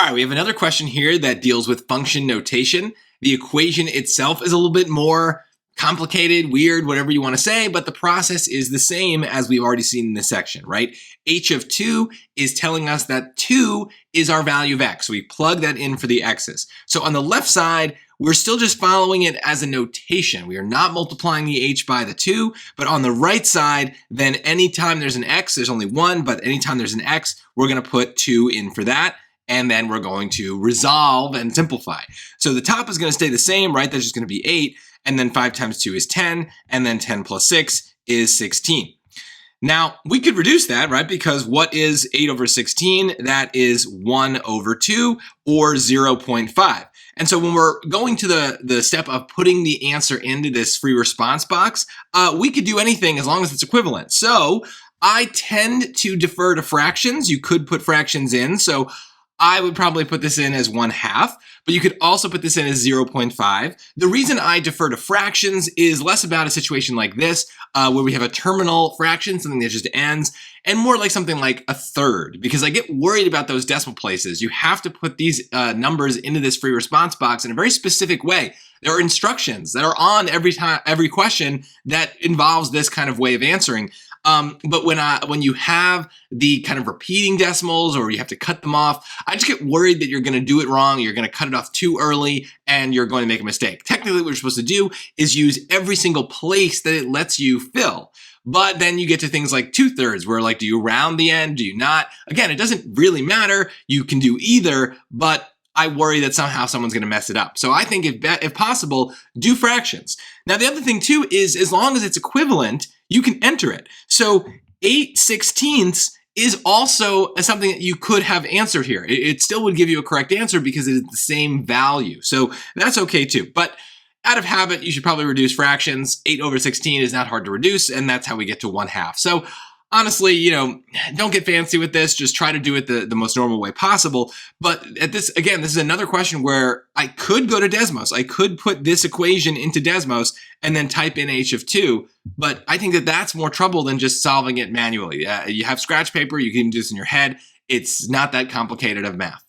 All right, we have another question here that deals with function notation. The equation itself is a little bit more complicated, weird, whatever you want to say, but the process is the same as we've already seen in this section, right? H of 2 is telling us that 2 is our value of x. So we plug that in for the x's. So on the left side, we're still just following it as a notation. We are not multiplying the h by the 2, but on the right side, then anytime there's an x, there's only one, but anytime there's an x, we're going to put 2 in for that. And then we're going to resolve and simplify. So the top is going to stay the same, right? That's just going to be 8. And then 5 times 2 is 10. And then 10 plus 6 is 16. Now, we could reduce that, right? Because what is 8 over 16? That is 1 over 2 or 0.5. And so when we're going to the step of putting the answer into this free response box, we could do anything as long as it's equivalent. So I tend to defer to fractions. You could put fractions in. So I would probably put this in as 1/2, but you could also put this in as 0.5. The reason I defer to fractions is less about a situation like this, where we have a terminal fraction, something that just ends, and more like something like a third, because I get worried about those decimal places. You have to put these numbers into this free response box in a very specific way. There are instructions that are on every question that involves this kind of way of answering. But when you have the kind of repeating decimals or you have to cut them off, I just get worried that you're going to do it wrong. You're going to cut it off too early and you're going to make a mistake. Technically, what you're supposed to do is use every single place that it lets you fill. But then you get to things like 2/3, where like, do you round the end? Do you not? Again, it doesn't really matter. You can do either, but I worry that somehow someone's going to mess it up. So I think if possible, do fractions. Now, the other thing too is as long as it's equivalent, you can enter it. So 8/16 is also something that you could have answered here. It still would give you a correct answer because it is the same value. So that's okay too. But out of habit, you should probably reduce fractions. 8 over 16 is not hard to reduce, and that's how we get to 1/2. So honestly, don't get fancy with this. Just try to do it the most normal way possible. But this is another question where I could go to Desmos. I could put this equation into Desmos and then type in h of 2. But I think that that's more trouble than just solving it manually. You have scratch paper. You can do this in your head. It's not that complicated of math.